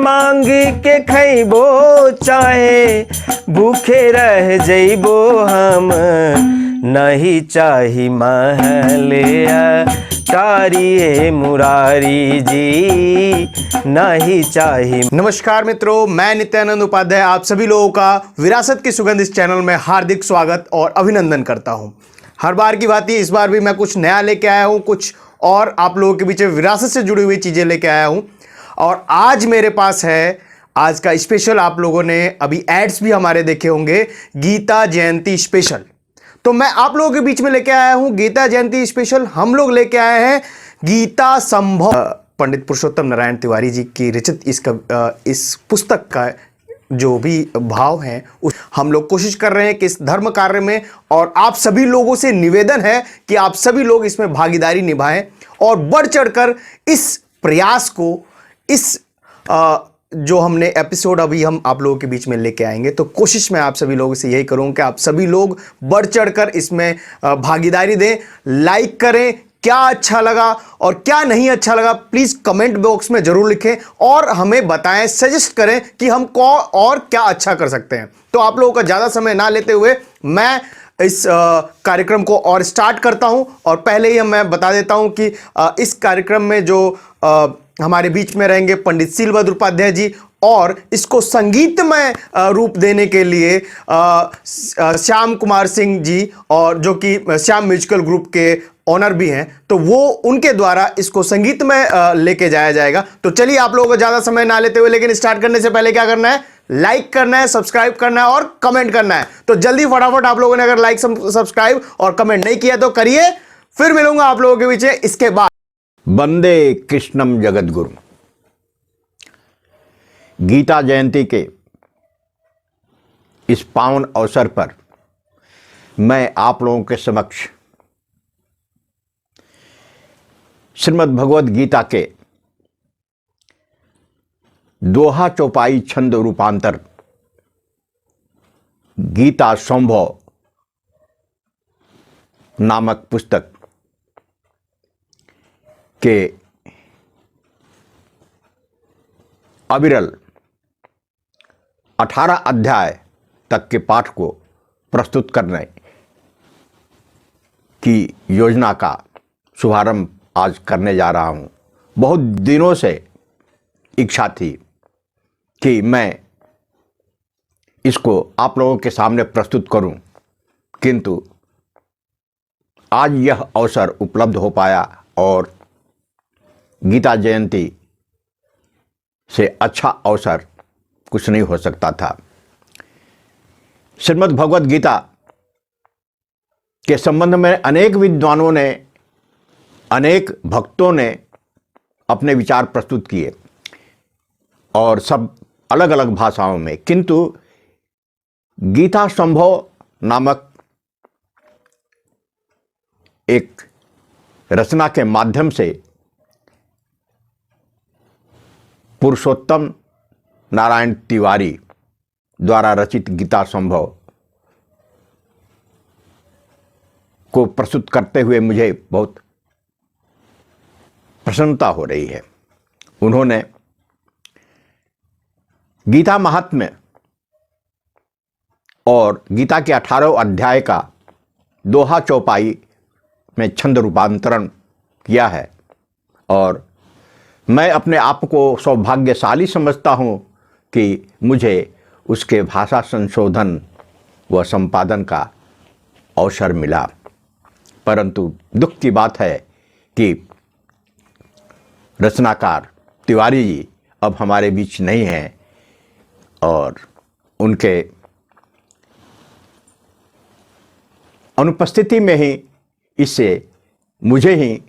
मांग के खैबो चाहे भूखे रह जइबो हम, नहीं चाही महलिया तारिये मुरारी जी, नहीं चाही। नमस्कार मित्रों, मैं नित्यानंद उपाध्याय आप सभी लोगों का विरासत की सुगंध इस चैनल में हार्दिक स्वागत और अभिनंदन करता हूं। हर बार की बात ही इस बार भी मैं कुछ नया लेके आया हूं, कुछ और आप लोगों के बीच विरासत से जुड़ी हुई चीजें लेके आया हूं। और आज मेरे पास है आज का स्पेशल। आप लोगों ने अभी एड्स भी हमारे देखे होंगे, गीता जयंती स्पेशल। तो मैं आप लोगों के बीच में लेके आया हूं गीता जयंती स्पेशल। हम लोग लेके आए हैं गीता संभव, पंडित पुरुषोत्तम नारायण तिवारी जी की रचित इस पुस्तक का जो भी भाव है उस हम लोग कोशिश कर रहे हैं कि इस धर्म कार्य में, और आप सभी लोगों से निवेदन है कि आप सभी लोग इसमें भागीदारी निभाएं और बढ़ चढ़कर इस प्रयास को, इस जो हमने एपिसोड अभी हम आप लोगों के बीच में लेके आएंगे, तो कोशिश मैं आप सभी लोगों से यही करूंगा कि आप सभी लोग बढ़ चढ़कर इसमें भागीदारी दें, लाइक करें। क्या अच्छा लगा और क्या नहीं अच्छा लगा प्लीज कमेंट बॉक्स में जरूर लिखें और हमें बताएं, सजेस्ट करें कि हम और क्या अच्छा कर सकते हैं। तो आप लोगों का ज्यादा समय ना लेते हुए मैं इस कार्यक्रम को और स्टार्ट करता हूं। और पहले ही मैं बता देता हूं कि इस कार्यक्रम में जो हमारे बीच में रहेंगे पंडित सीलभद्र उपाध्याय जी, और इसको संगीतमय रूप देने के लिए श्याम कुमार सिंह जी, और जो कि श्याम म्यूजिकल ग्रुप के ऑनर भी हैं, तो वो उनके द्वारा इसको संगीत में लेके जाया जाएगा। तो चलिए आप लोगों को ज्यादा समय ना लेते हुए, लेकिन स्टार्ट करने से पहले क्या करना है, लाइक करना है, सब्सक्राइब करना है और कमेंट करना है। तो जल्दी फटाफट आप लोगों ने अगर लाइक, सब्सक्राइब और कमेंट नहीं किया तो करिए। फिर मिलूंगा आप लोगों के बीच इसके बाद। वंदे कृष्णम जगद्गुरु। गीता जयंती के इस पावन अवसर पर मैं आप लोगों के समक्ष श्रीमद् भगवद गीता के दोहा चौपाई छंद रूपांतर गीता संभव नामक पुस्तक के अविरल 18 अध्याय तक के पाठ को प्रस्तुत करने की योजना का शुभारंभ आज करने जा रहा हूं। बहुत दिनों से इच्छा थी कि मैं इसको आप लोगों के सामने प्रस्तुत करूं, किंतु आज यह अवसर उपलब्ध हो पाया और गीता जयंती से अच्छा अवसर कुछ नहीं हो सकता था। श्रीमद् भगवद गीता के संबंध में अनेक विद्वानों ने, अनेक भक्तों ने अपने विचार प्रस्तुत किए और सब अलग अलग भाषाओं में, किंतु गीता संभव नामक एक रचना के माध्यम से पुरुषोत्तम नारायण तिवारी द्वारा रचित गीता संभव को प्रस्तुत करते हुए मुझे बहुत प्रसन्नता हो रही है। उन्होंने गीता महात्म्य और गीता के 18 अध्याय का दोहा चौपाई में छंद रूपांतरण किया है, और मैं अपने आप को सौभाग्यशाली समझता हूं कि मुझे उसके भाषा संशोधन व संपादन का अवसर मिला। परंतु दुख की बात है कि रचनाकार तिवारी जी अब हमारे बीच नहीं हैं, और उनके अनुपस्थिति में ही इससे मुझे ही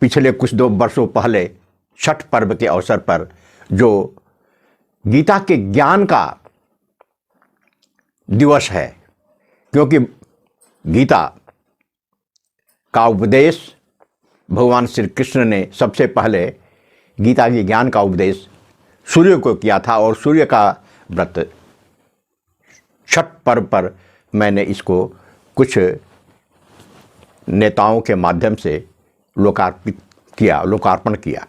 पिछले कुछ 2 वर्षों पहले छठ पर्व के अवसर पर जो गीता के ज्ञान का दिवस है, क्योंकि गीता का उपदेश भगवान श्री कृष्ण ने सबसे पहले गीता के ज्ञान का उपदेश सूर्य को किया था, और सूर्य का व्रत छठ पर्व पर मैंने इसको कुछ नेताओं के माध्यम से लोकार्पण किया।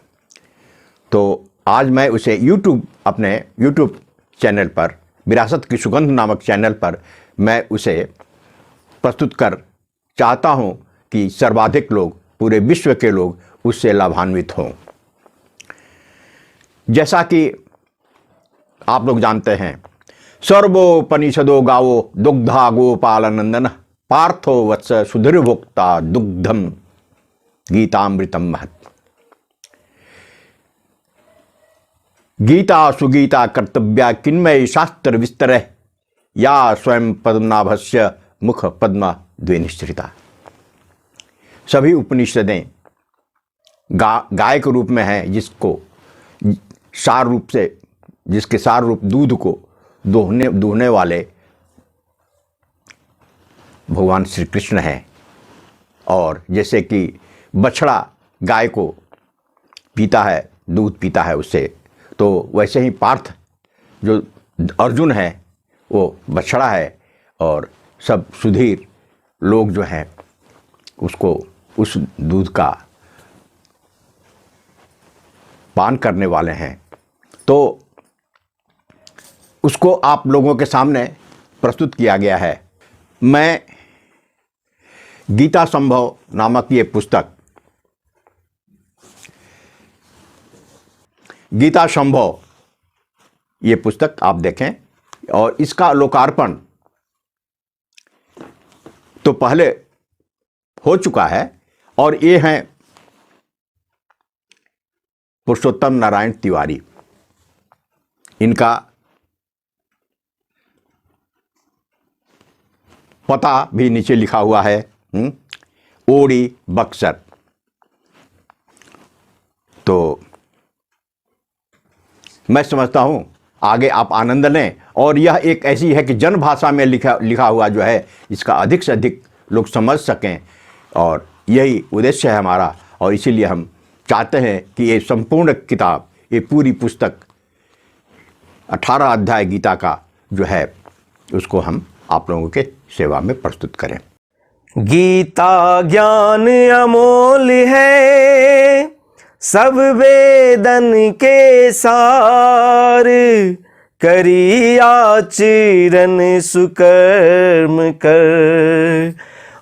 तो आज मैं उसे अपने यूट्यूब चैनल पर, विरासत की सुगंध नामक चैनल पर मैं उसे प्रस्तुत कर चाहता हूं कि सर्वाधिक लोग, पूरे विश्व के लोग उससे लाभान्वित हों। जैसा कि आप लोग जानते हैं, सर्वोपनिषदो गावो दुग्धा गोपालनंदन पार्थो वत्स सुधीर्भोक्ता दुग्धम गीतामृतम महत्। गीता सुगीता कर्तव्या किन्मय शास्त्र विस्तर या स्वयं पद्मनाभस्य मुख पद्म द्विनिश्रिता। सभी उपनिषदें गाय के रूप में हैं, जिसके सार रूप दूध को दोहने वाले भगवान श्री कृष्ण हैं। और जैसे कि बछड़ा गाय को पीता है, दूध पीता है उससे, तो वैसे ही पार्थ जो अर्जुन है वो बछड़ा है, और सब सुधीर लोग जो हैं उसको उस दूध का पान करने वाले हैं। तो उसको आप लोगों के सामने प्रस्तुत किया गया है। मैं गीता संभव नामक ये पुस्तक, गीता संभव ये पुस्तक आप देखें, और इसका लोकार्पण तो पहले हो चुका है, और ये हैं पुरुषोत्तम नारायण तिवारी। इनका पता भी नीचे लिखा हुआ है, ओडी बक्सर। तो मैं समझता हूँ आगे आप आनंद लें, और यह एक ऐसी है कि जन भाषा में लिखा हुआ जो है, इसका अधिक से अधिक लोग समझ सकें, और यही उद्देश्य है हमारा। और इसीलिए हम चाहते हैं कि ये संपूर्ण किताब, ये पूरी पुस्तक 18 अध्याय गीता का जो है, उसको हम आप लोगों के सेवा में प्रस्तुत करें। गीता ज्ञान अमोल है, सब वेदन के सार, करी आचरण सुकर्म कर,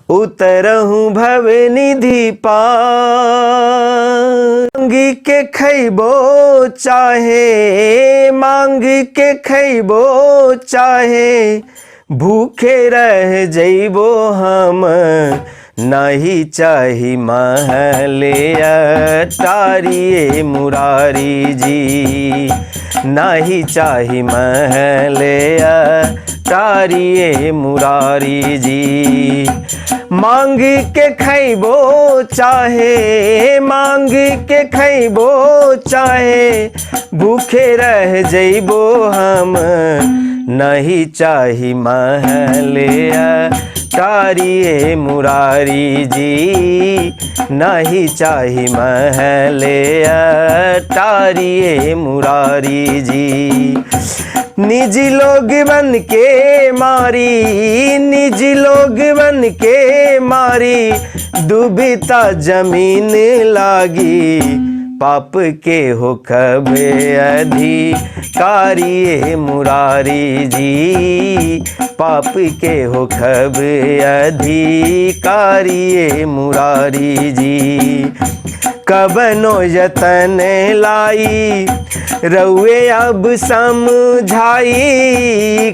उतरहु भव निधि पार। मांग के खैबो चाहे, मांग के खैबो चाहे, भूखे रह जइबो हम, नहीं चाही महले अटारिये मुरारी जी, नहीं चाही महले अटारिये मुरारी जी। मांग के खैबो चाहे, मांग के खैबो चाहे, भूखे रह जइबो हम, नहीं चाही महले अटारिये मुरारी जी, नहीं चाही महले अटारिये मुरारी जी। निज लोग बन के मारी, निज लोग बन के मारी, दुबिता जमीन लागी, पाप के हो खबे अधिकारिये मुरारी जी, पाप के हो खबे अधिकारिये मुरारी जी। कबनो यतन लाई रउए अब समझाई,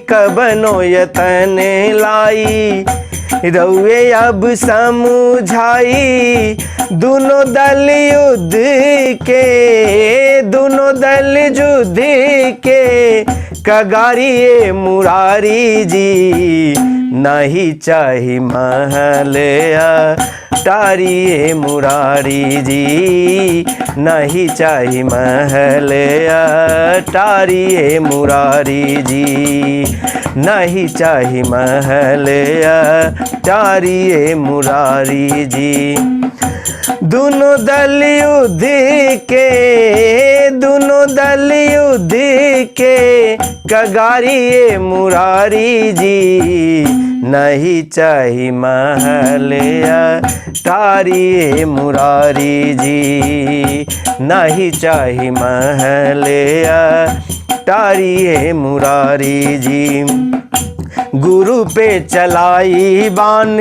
कबनो यतन लाई रउए अब समझाई, दोनों दल युद्ध के, दोनों दल युद्ध के, कगारिये मुरारी जी, नहीं चाही महले अटारिये मुरारी जी, नहीं चाही महले अटारिये मुरारी जी, नहीं चाही महले अटारिये मुरारी जी। दोनों दल युद्ध के, दोनों दल युद्ध के, कगारिए मुरारी जी, नहीं चाही महल अटारिए मुरारी जी, नहीं चाही महल अटारिए मुरारी जी। गुरु पे चलाई बान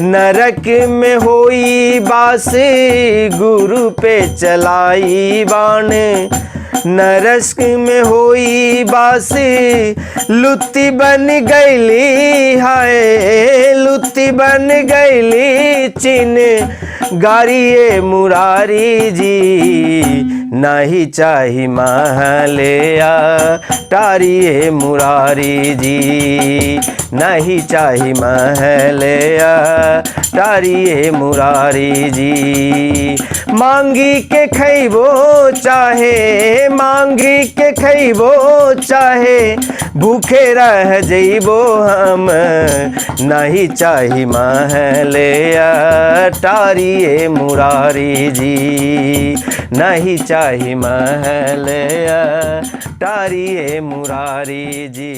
नरक में होई बास, गुरु पे चलाई बाण नरक में होई बास, लुत्ती बन गईली हाय, लुत्ती बन गईली चिन गारिए मुरारी जी, नहीं चाही महले अटारिए मुरारी जी, नहीं चाही महले अटारिए मुरारी जी। मांगी के खैबो चाहे, मांगी के खैबो चाहे, भूखे रह जइबो हम, नहीं चाही महले अटारिए मुरारी जी, नहीं चाही महले अटारिए मुरारी जी।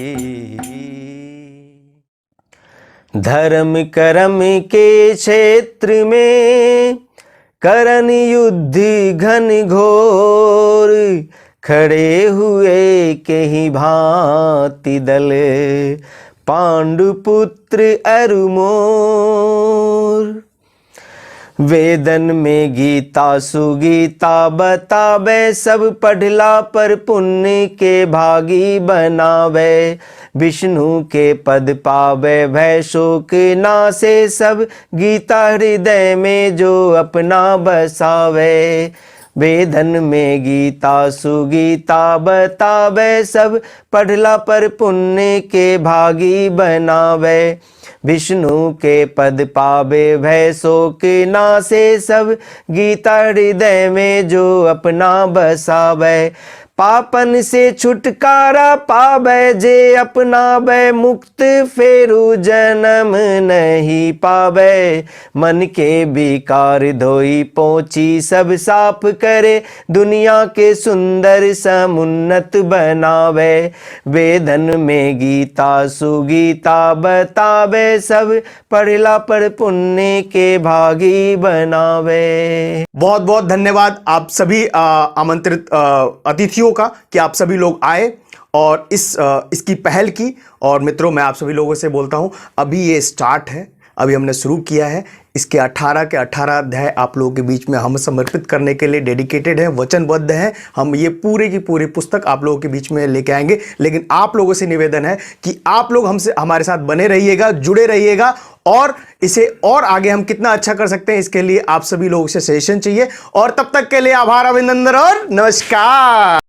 धर्म कर्म के क्षेत्र में करन युद्ध घन घोर, खड़े हुए कहीं भांति दल, पांडुपुत्र अरु मोर। वेदन में गीता सुगीता बतावे, सब पढ़ला पर पुण्य के भागी बनावे, विष्णु के पद पावे भय शोक नासे, सब गीता हृदय में जो अपना बसावे। वेदन में गीता सुगीता बतावे, सब पढ़ला पर पुण्य के भागी बनावे, विष्णु के पद पावे भय शोक नासे, सब गीता हृदय में जो अपना बसावे। पापन से छुटकारा पावे जे अपनावे, मुक्त फेरू जन्म नहीं पावे। मन के विकार धोई पोंछी सब साफ करे, दुनिया के सुंदर समुन्नत बनावे। वेदन में गीता सुगीता बतावे, सब पढ़ला पर पुण्य के भागी बनावे। बहुत बहुत धन्यवाद आप सभी आमंत्रित अतिथियों का कि आप सभी लोग आए और इसकी पहल की। और मित्रों, मैं आप सभी लोगों से बोलता हूं, अभी ये स्टार्ट है, अभी हमने शुरू किया है। इसके 18 के 18 अध्याय आप लोगों के बीच में हम समर्पित करने के लिए डेडिकेटेड हैं, वचनबद्ध हैं। हम ये पूरी की पूरी पुस्तक आप लोगों के बीच में लेके आएंगे। लेकिन आप लोगों से निवेदन है कि आप लोग हमारे साथ बने रहिएगा, जुड़े रहिएगा, और इसे और आगे हम कितना अच्छा कर सकते हैं इसके लिए आप सभी लोगों से सजेशन चाहिए। और तब तक के लिए आभार, अभिनंदन और नमस्कार।